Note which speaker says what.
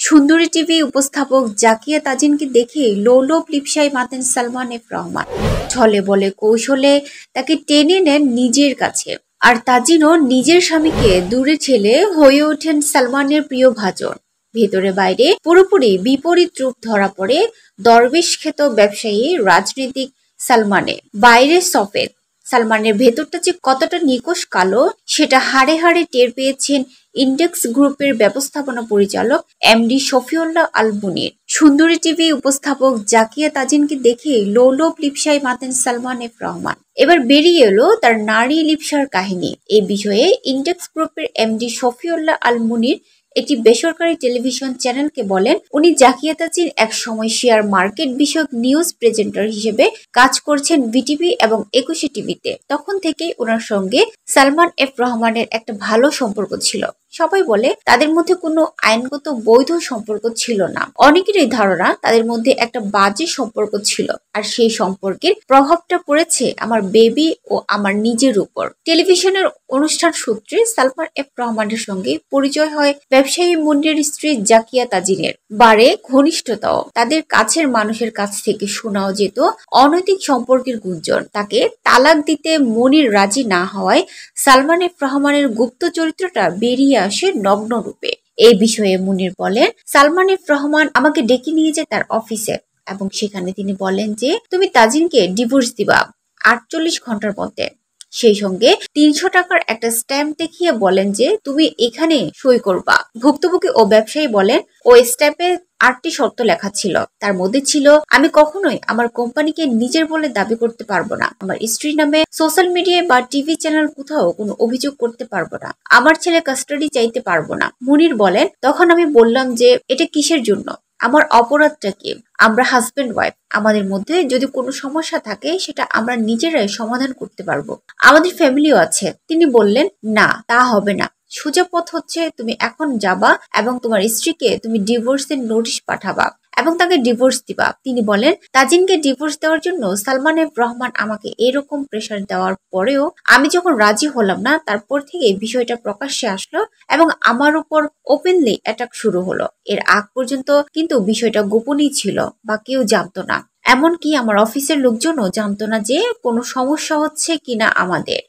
Speaker 1: সুন্দরী টিভি উপস্থাপক জাকিয়া তাজিনকে দেখে লোলোপ লিপসায় মাতেন সালমান এফ রহমান। ছলে বলে কৌশলে তাকে টেনে নেন নিজের কাছে। আর তাজিনও নিজের স্বামীকে দূরে ঠেলে হয়ে ওঠেন সালমানের প্রিয় ভাজন। ভেতরে বাইরে পুরোপুরি বিপরীত রূপ ধরা পড়ে দরবেশ খ্যাত ব্যবসায়ী রাজনীতিক সালমানে। বাইরে সফেদ, সালমানের ভেতরটা যে কতটা নিকষ কালো সেটা হাড়ে হাড়ে টের পেয়েছেন ইন্ডেক্স গ্রুপের ব্যবস্থাপনা পরিচালক এমডি শফিউল্লাহ আল মুনির। সুন্দরী টিভি উপস্থাপক জাকিয়া তাজিনকে দেখে লোলোপ লিপসায় মাতেন সালমান এফ রহমান। এবার বেরিয়ে এলো তার নারী লিপসার কাহিনী। এই বিষয়ে ইন্ডেক্স গ্রুপের এমডি শফিউল্লাহ আল মুনির একটি বেসরকারি টেলিভিশন চ্যানেলকে বলেন, উনি জাকিয়া তাজিন এক সময় শেয়ার মার্কেট বিষয়ক নিউজ প্রেজেন্টার হিসেবে কাজ করছেন বিটিভি এবং 21 টিভিতে। তখন থেকেই ওনার সঙ্গে সালমান এফ রহমানের একটা ভালো সম্পর্ক ছিল। সবাই বলে তাদের মধ্যে কোনো আইনগত বৈধ সম্পর্ক ছিল না। অনেকেরই ধারণা তাদের মধ্যে একটা বাজে সম্পর্ক ছিল, আর সেই সম্পর্কের প্রভাবটা পড়েছে আমার বেবি ও আমার নিজের উপর। টেলিভিশনের অনুষ্ঠান সূত্রে সালমান এফ রহমানের সঙ্গে পরিচয় হয় ব্যবসায়ী মুন্নির স্ত্রী জাকিয়া তাজিনের। বারে ঘনিষ্ঠতাও। তাদের কাছের মানুষের কাছ থেকে শোনাও যেত অনৈতিক সম্পর্কের গুঞ্জন। তাকে তালাক দিতে মুনির রাজি না হওয়ায় সালমান এফ রহমানের গুপ্ত চরিত্রটা বেরিয়ে আসে নগ্ন রূপে। এই বিষয়ে মুনির বলেন, সালমান এফ রহমান আমাকে ডেকে নিয়ে যায় তার অফিসে এবং সেখানে তিনি বলেন যে তুমি তাজিনকে ডিভোর্স দিবা 48 ঘন্টার মধ্যে। সেই সঙ্গে 300 টাকার একটা স্ট্যাম্প দেখিয়ে বলেন যে তুমি এখানে সই করবা। ভুক্তভোগী ও ব্যবসায়ী বলেন ওই স্ট্যাম্পে 8টি শর্ত লেখা ছিল। তার মধ্যে ছিল, আমি কখনোই আমার কোম্পানিকে নিজের বলে দাবি করতে পারবো না, আমার স্ত্রীর নামে সোশ্যাল মিডিয়ায় বা টিভি চ্যানেল কোথাও কোনো অভিযোগ করতে পারবো না, আমার ছেলে কাস্টাডি চাইতে পারবো না। মুনির বলেন, তখন আমি বললাম যে এটা কিসের জন্য, আমার অপরাধটা কি? আমরা হাজবেন্ড ওয়াইফ, আমাদের মধ্যে যদি কোনো সমস্যা থাকে সেটা আমরা নিজেরাই সমাধান করতে পারবো, আমাদের ফ্যামিলিও আছে। তিনি বললেন, না তা হবে না, সোজা পথ হচ্ছে তুমি এখন যাবা এবং তোমার স্ত্রীকে তুমি ডিভোর্সের নোটিশ পাঠাবা এবং তাকে ডিভোর্স দিবা। তিনি বলেন, তাজিনকে ডিভোর্স দেওয়ার জন্য সালমান এফ রহমান আমাকে এরকম প্রেশার দেওয়ার পরেও আমি যখন রাজি হলাম না, তারপর থেকে বিষয়টা প্রকাশ্যে আসলো এবং আমার উপর ওপেনলি অ্যাটাক শুরু হলো। এর আগ পর্যন্ত কিন্তু বিষয়টা গোপনই ছিল বা কেউ জানতো না, এমনকি আমার অফিসের লোকজনও জানতো না যে কোনো সমস্যা হচ্ছে কিনা আমাদের।